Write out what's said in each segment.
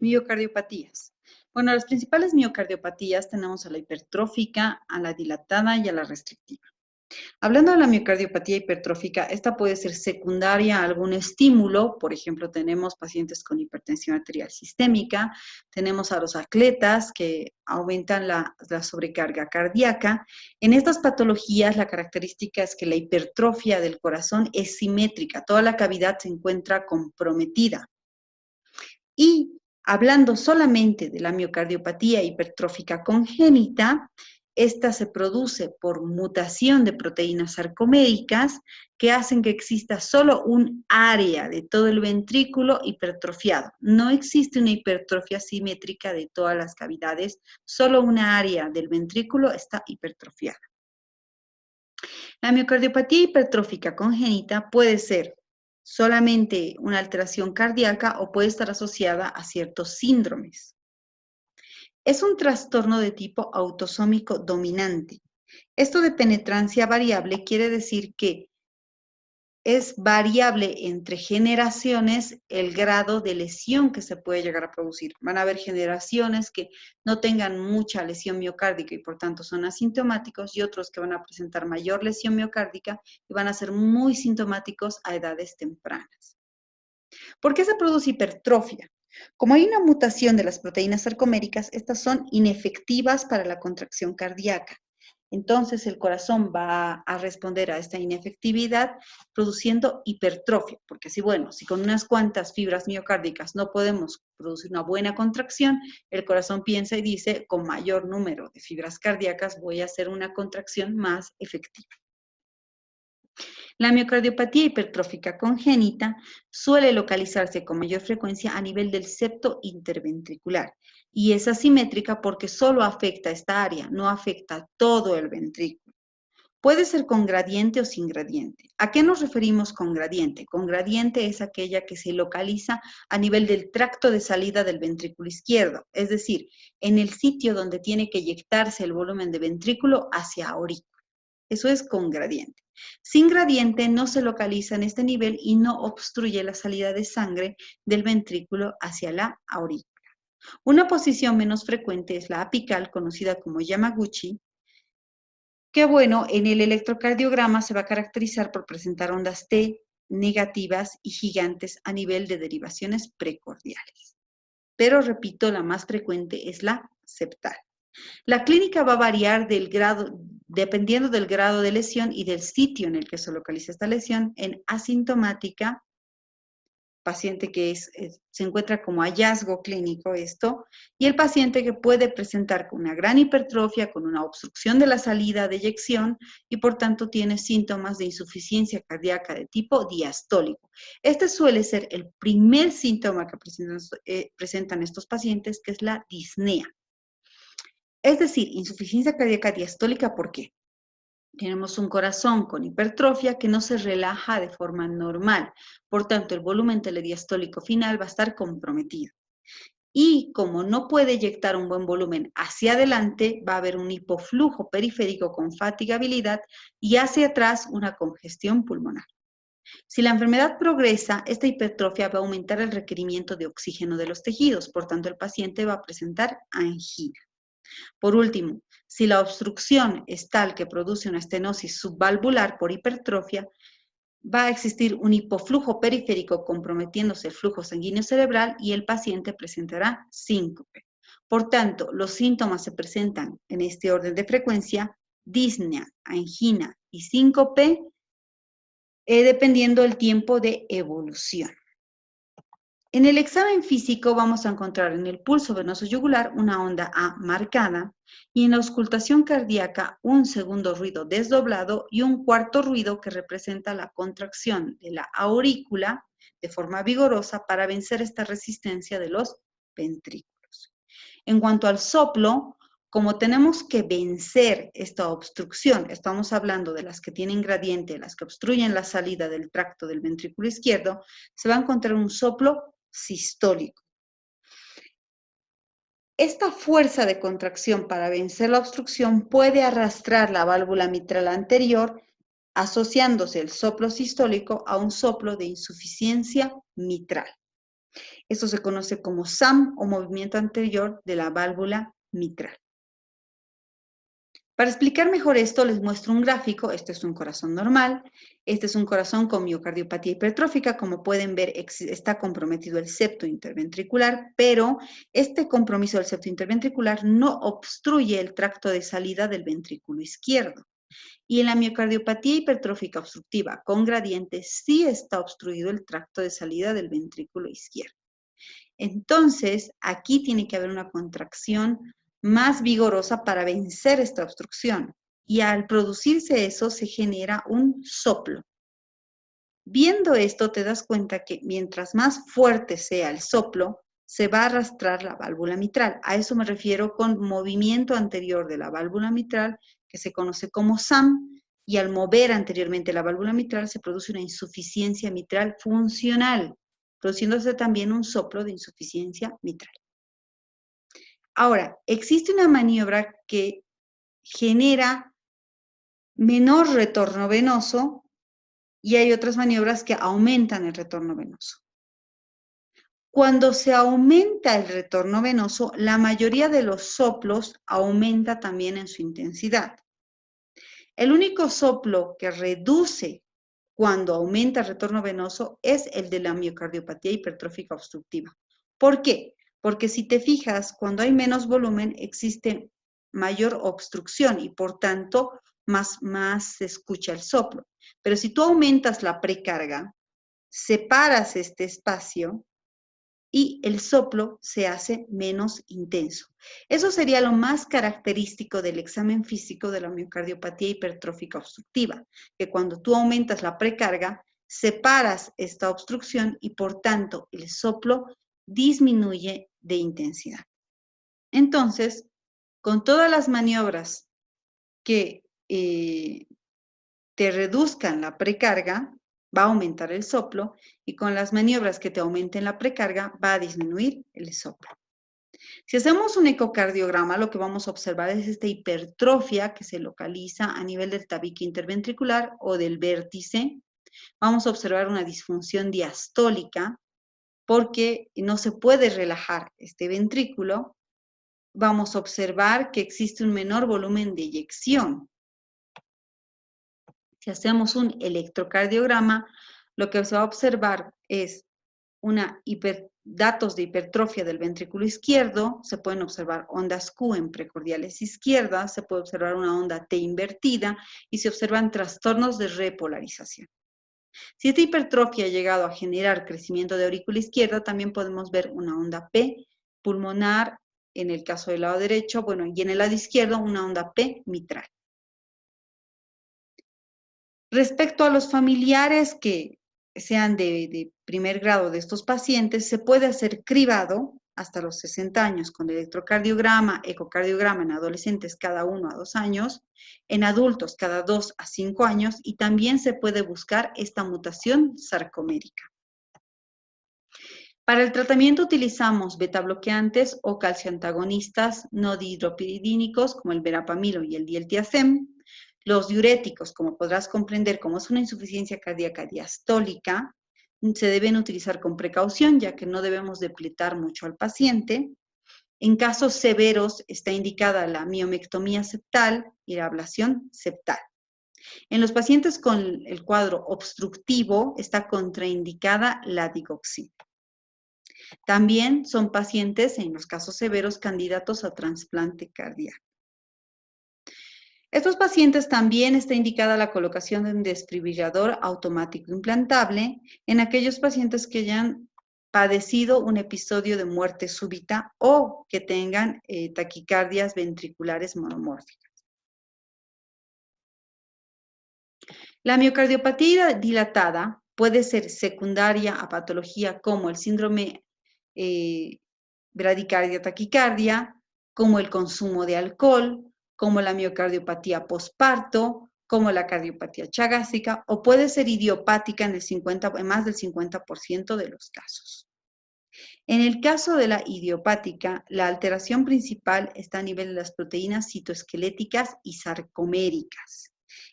Miocardiopatías. Bueno, las principales miocardiopatías tenemos a la hipertrófica, a la dilatada y a la restrictiva. Hablando de la miocardiopatía hipertrófica, esta puede ser secundaria a algún estímulo. Por ejemplo, tenemos pacientes con hipertensión arterial sistémica, tenemos a los atletas que aumentan la sobrecarga cardíaca. En estas patologías, la característica es que la hipertrofia del corazón es simétrica, toda la cavidad se encuentra comprometida. Y hablando solamente de la miocardiopatía hipertrófica congénita, esta se produce por mutación de proteínas sarcoméricas que hacen que exista solo un área de todo el ventrículo hipertrofiado. No existe una hipertrofia simétrica de todas las cavidades, solo una área del ventrículo está hipertrofiada. La miocardiopatía hipertrófica congénita puede ser solamente una alteración cardíaca o puede estar asociada a ciertos síndromes. Es un trastorno de tipo autosómico dominante. Esto de penetrancia variable quiere decir que es variable entre generaciones el grado de lesión que se puede llegar a producir. Van a haber generaciones que no tengan mucha lesión miocárdica y por tanto son asintomáticos y otros que van a presentar mayor lesión miocárdica y van a ser muy sintomáticos a edades tempranas. ¿Por qué se produce hipertrofia? Como hay una mutación de las proteínas sarcoméricas, estas son inefectivas para la contracción cardíaca. Entonces el corazón va a responder a esta inefectividad produciendo hipertrofia, porque si con unas cuantas fibras miocárdicas no podemos producir una buena contracción, el corazón piensa y dice, con mayor número de fibras cardíacas voy a hacer una contracción más efectiva. La miocardiopatía hipertrófica congénita suele localizarse con mayor frecuencia a nivel del septo interventricular y es asimétrica porque solo afecta esta área, no afecta todo el ventrículo. Puede ser con gradiente o sin gradiente. ¿A qué nos referimos con gradiente? Con gradiente es aquella que se localiza a nivel del tracto de salida del ventrículo izquierdo, es decir, en el sitio donde tiene que eyectarse el volumen de ventrículo hacia aurícula. Eso es con gradiente. Sin gradiente no se localiza en este nivel y no obstruye la salida de sangre del ventrículo hacia la aurícula. Una posición menos frecuente es la apical, conocida como Yamaguchi, que en el electrocardiograma se va a caracterizar por presentar ondas T negativas y gigantes a nivel de derivaciones precordiales. Pero repito, la más frecuente es la septal. La clínica va a variar dependiendo del grado de lesión y del sitio en el que se localiza esta lesión, en asintomática, paciente que se encuentra como hallazgo clínico esto, y el paciente que puede presentar con una gran hipertrofia, con una obstrucción de la salida de eyección y por tanto tiene síntomas de insuficiencia cardíaca de tipo diastólico. Este suele ser el primer síntoma que presentan estos pacientes, que es la disnea. Es decir, insuficiencia cardíaca diastólica, ¿por qué? Tenemos un corazón con hipertrofia que no se relaja de forma normal, por tanto el volumen telediastólico final va a estar comprometido. Y como no puede eyectar un buen volumen hacia adelante, va a haber un hipoflujo periférico con fatigabilidad y hacia atrás una congestión pulmonar. Si la enfermedad progresa, esta hipertrofia va a aumentar el requerimiento de oxígeno de los tejidos, por tanto el paciente va a presentar angina. Por último, si la obstrucción es tal que produce una estenosis subvalvular por hipertrofia, va a existir un hipoflujo periférico comprometiéndose el flujo sanguíneo cerebral y el paciente presentará síncope. Por tanto, los síntomas se presentan en este orden de frecuencia: disnea, angina y síncope, dependiendo del tiempo de evolución. En el examen físico vamos a encontrar en el pulso venoso yugular una onda A marcada y en la auscultación cardíaca un segundo ruido desdoblado y un cuarto ruido que representa la contracción de la aurícula de forma vigorosa para vencer esta resistencia de los ventrículos. En cuanto al soplo, como tenemos que vencer esta obstrucción, estamos hablando de las que tienen gradiente, las que obstruyen la salida del tracto del ventrículo izquierdo, se va a encontrar un soplo sistólico. Esta fuerza de contracción para vencer la obstrucción puede arrastrar la válvula mitral anterior, asociándose el soplo sistólico a un soplo de insuficiencia mitral. Esto se conoce como SAM o movimiento anterior de la válvula mitral. Para explicar mejor esto, les muestro un gráfico. Este es un corazón normal. Este es un corazón con miocardiopatía hipertrófica. Como pueden ver, está comprometido el septo interventricular, pero este compromiso del septo interventricular no obstruye el tracto de salida del ventrículo izquierdo. Y en la miocardiopatía hipertrófica obstructiva con gradiente sí está obstruido el tracto de salida del ventrículo izquierdo. Entonces, aquí tiene que haber una contracción más vigorosa para vencer esta obstrucción. Y al producirse eso, se genera un soplo. Viendo esto, te das cuenta que mientras más fuerte sea el soplo, se va a arrastrar la válvula mitral. A eso me refiero con movimiento anterior de la válvula mitral, que se conoce como SAM, y al mover anteriormente la válvula mitral se produce una insuficiencia mitral funcional, produciéndose también un soplo de insuficiencia mitral. Ahora, existe una maniobra que genera menor retorno venoso y hay otras maniobras que aumentan el retorno venoso. Cuando se aumenta el retorno venoso, la mayoría de los soplos aumenta también en su intensidad. El único soplo que reduce cuando aumenta el retorno venoso es el de la miocardiopatía hipertrófica obstructiva. ¿Por qué? Porque si te fijas, cuando hay menos volumen existe mayor obstrucción y por tanto más se escucha el soplo. Pero si tú aumentas la precarga, separas este espacio y el soplo se hace menos intenso. Eso sería lo más característico del examen físico de la miocardiopatía hipertrófica obstructiva, que cuando tú aumentas la precarga, separas esta obstrucción y por tanto el soplo disminuye de intensidad. Entonces, con todas las maniobras que te reduzcan la precarga, va a aumentar el soplo, y con las maniobras que te aumenten la precarga, va a disminuir el soplo. Si hacemos un ecocardiograma, lo que vamos a observar es esta hipertrofia que se localiza a nivel del tabique interventricular o del vértice. Vamos a observar una disfunción diastólica porque no se puede relajar este ventrículo. Vamos a observar que existe un menor volumen de eyección. Si hacemos un electrocardiograma, lo que se va a observar es datos de hipertrofia del ventrículo izquierdo. Se pueden observar ondas Q en precordiales izquierdas, se puede observar una onda T invertida y se observan trastornos de repolarización. Si esta hipertrofia ha llegado a generar crecimiento de aurícula izquierda, también podemos ver una onda P pulmonar en el caso del lado derecho, y en el lado izquierdo una onda P mitral. Respecto a los familiares que sean de primer grado de estos pacientes, se puede hacer cribado hasta los 60 años con electrocardiograma, ecocardiograma en adolescentes cada 1 a 2 años, en adultos cada 2 a 5 años, y también se puede buscar esta mutación sarcomérica. Para el tratamiento utilizamos betabloqueantes o calcioantagonistas no dihidropiridínicos como el verapamilo y el dieltiazem. Los diuréticos, como podrás comprender, como es una insuficiencia cardíaca diastólica, se deben utilizar con precaución, ya que no debemos depletar mucho al paciente. En casos severos está indicada la miomectomía septal y la ablación septal. En los pacientes con el cuadro obstructivo está contraindicada la digoxina. También son pacientes, en los casos severos, candidatos a trasplante cardíaco. Estos pacientes también está indicada la colocación de un desfibrilador automático implantable en aquellos pacientes que hayan padecido un episodio de muerte súbita o que tengan taquicardias ventriculares monomórficas. La miocardiopatía dilatada puede ser secundaria a patología como el síndrome bradicardia-taquicardia, como el consumo de alcohol, como la miocardiopatía posparto, como la cardiopatía chagásica, o puede ser idiopática en más del 50% de los casos. En el caso de la idiopática, la alteración principal está a nivel de las proteínas citoesqueléticas y sarcoméricas.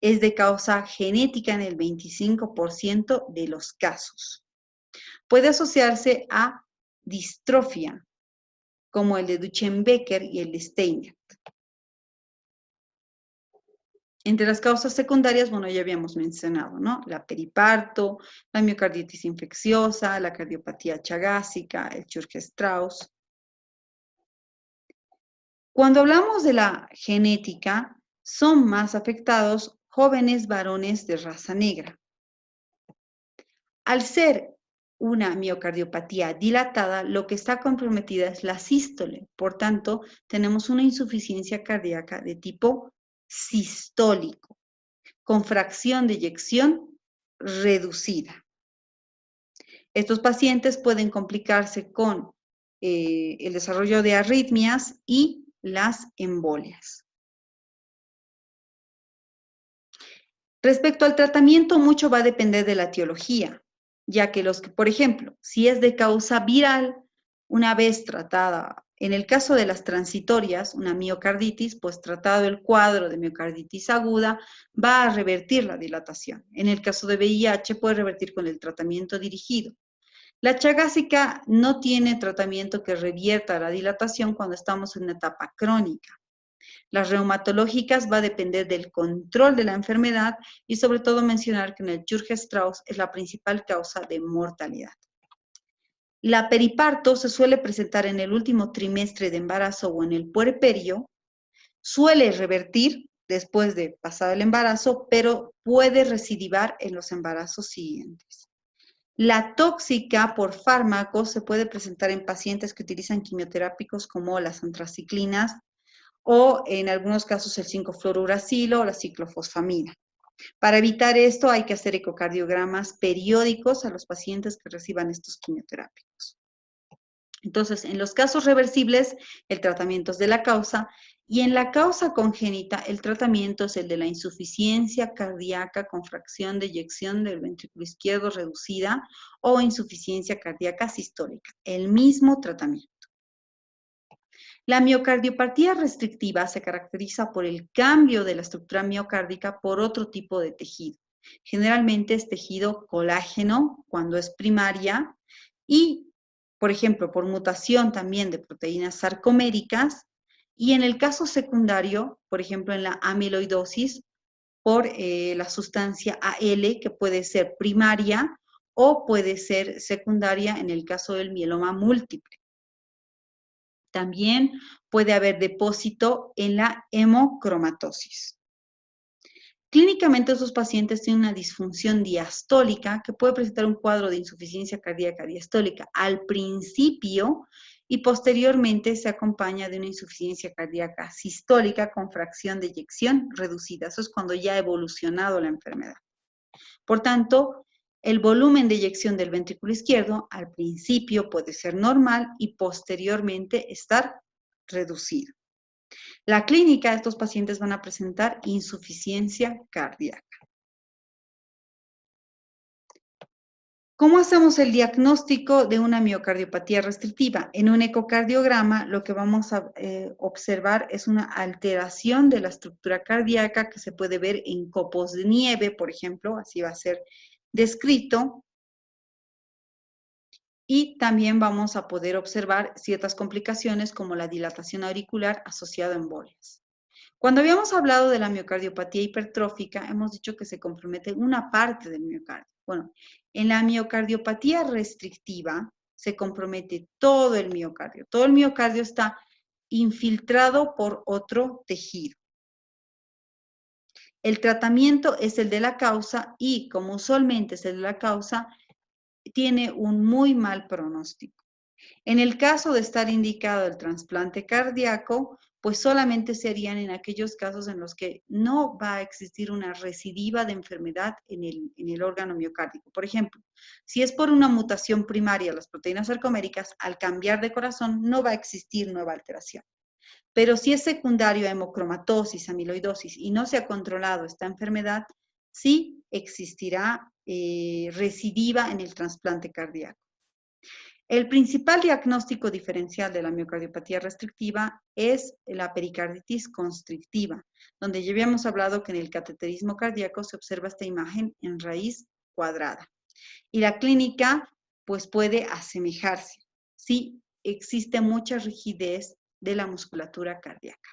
Es de causa genética en el 25% de los casos. Puede asociarse a distrofia, como el de Duchenne-Becker y el de Steinert. Entre las causas secundarias, bueno, ya habíamos mencionado, ¿no? La periparto, la miocarditis infecciosa, la cardiopatía chagásica, el Churg-Strauss. Cuando hablamos de la genética, son más afectados jóvenes varones de raza negra. Al ser una miocardiopatía dilatada, lo que está comprometida es la sístole. Por tanto, tenemos una insuficiencia cardíaca de tipo sistólico, con fracción de eyección reducida. Estos pacientes pueden complicarse con el desarrollo de arritmias y las embolias. Respecto al tratamiento, mucho va a depender de la etiología, ya que por ejemplo, si es de causa viral, una vez tratada, en el caso de las transitorias, una miocarditis, pues tratado el cuadro de miocarditis aguda, va a revertir la dilatación. En el caso de VIH, puede revertir con el tratamiento dirigido. La chagásica no tiene tratamiento que revierta la dilatación cuando estamos en una etapa crónica. Las reumatológicas va a depender del control de la enfermedad y sobre todo mencionar que en el Churg-Strauss es la principal causa de mortalidad. La periparto se suele presentar en el último trimestre de embarazo o en el puerperio, suele revertir después de pasado el embarazo, pero puede recidivar en los embarazos siguientes. La tóxica por fármacos se puede presentar en pacientes que utilizan quimioterápicos como las antraciclinas, o en algunos casos el 5-fluorouracilo o la ciclofosfamina. Para evitar esto hay que hacer ecocardiogramas periódicos a los pacientes que reciban estos quimioterápicos. Entonces, en los casos reversibles, el tratamiento es de la causa, y en la causa congénita, el tratamiento es el de la insuficiencia cardíaca con fracción de eyección del ventrículo izquierdo reducida o insuficiencia cardíaca sistólica. El mismo tratamiento. La miocardiopatía restrictiva se caracteriza por el cambio de la estructura miocárdica por otro tipo de tejido. Generalmente es tejido colágeno cuando es primaria y, por ejemplo, por mutación también de proteínas sarcoméricas, y en el caso secundario, por ejemplo, en la amiloidosis, por la sustancia AL, que puede ser primaria o puede ser secundaria en el caso del mieloma múltiple. También puede haber depósito en la hemocromatosis. Clínicamente, estos pacientes tienen una disfunción diastólica que puede presentar un cuadro de insuficiencia cardíaca diastólica al principio y posteriormente se acompaña de una insuficiencia cardíaca sistólica con fracción de eyección reducida. Eso es cuando ya ha evolucionado la enfermedad. Por tanto, el volumen de eyección del ventrículo izquierdo al principio puede ser normal y posteriormente estar reducido. La clínica de estos pacientes van a presentar insuficiencia cardíaca. ¿Cómo hacemos el diagnóstico de una miocardiopatía restrictiva? En un ecocardiograma lo que vamos a observar es una alteración de la estructura cardíaca que se puede ver en copos de nieve, por ejemplo, así va a ser descrito. Y también vamos a poder observar ciertas complicaciones como la dilatación auricular asociada a embolias. Cuando habíamos hablado de la miocardiopatía hipertrófica, hemos dicho que se compromete una parte del miocardio. Bueno, en la miocardiopatía restrictiva se compromete todo el miocardio. Todo el miocardio está infiltrado por otro tejido. El tratamiento es el de la causa y, como usualmente es el de la causa, tiene un muy mal pronóstico. En el caso de estar indicado el trasplante cardíaco, pues solamente serían en aquellos casos en los que no va a existir una recidiva de enfermedad en el órgano miocárdico. Por ejemplo, si es por una mutación primaria de las proteínas sarcoméricas, al cambiar de corazón no va a existir nueva alteración. Pero si es secundario a hemocromatosis, amiloidosis y no se ha controlado esta enfermedad, sí existirá recidiva en el trasplante cardíaco. El principal diagnóstico diferencial de la miocardiopatía restrictiva es la pericarditis constrictiva, donde ya habíamos hablado que en el cateterismo cardíaco se observa esta imagen en raíz cuadrada. Y la clínica, pues puede asemejarse. si existe mucha rigidez de la musculatura cardíaca.